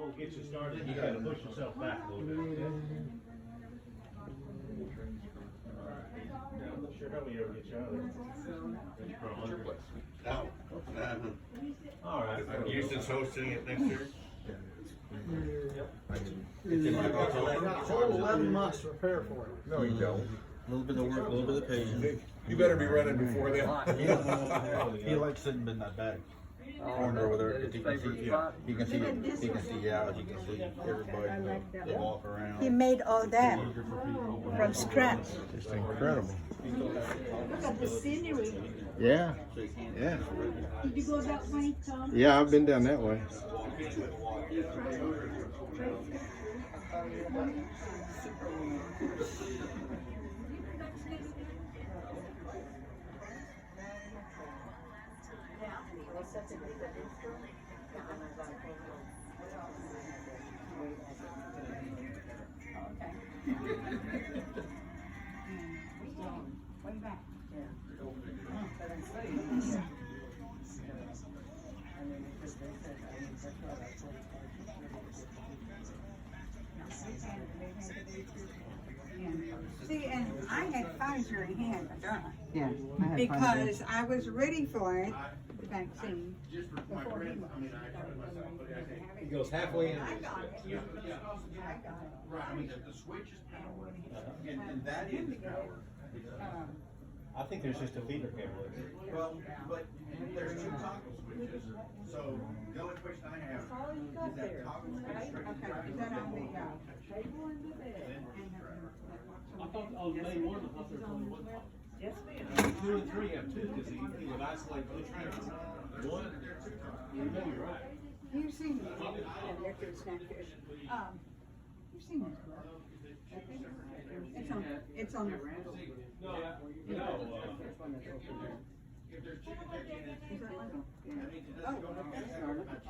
will get you started. You gotta push yourself back a little bit. I'm not sure how we ever get you out of there. All right. Houston's hosting it next year. Whole 11 months to prepare for it. No, you don't. A little bit of work, a little bit of patience. You better be running before then. He likes sitting in that back corner over there because he can see, he can see out, he can see everybody that walk around. He made all that from scratch. It's incredible. Look at the scenery. Yeah, yeah. Did you go that way, Tom? Yeah, I've been down that way. Way back. See, and I had Pfizer in hand, Moderna. Yeah. Because I was ready for it, the vaccine. Before he was. He goes halfway in. I got it. I got it. Right, I mean, the switch is power, and that is power. I think there's just a feeder cable. Well, but there's two toggle switches, so the only question I have is that toggle switch Okay, straight is that on the, table in the bed? I thought on day one, I thought there was only one top. Yes, ma'am. 2 and 3 have two because he would isolate both tracks. One, you know you're right. You've seen it. Yeah, they're good snackfish. You've seen it. It's on the rental. No, no. Is that like it? Oh, well, that's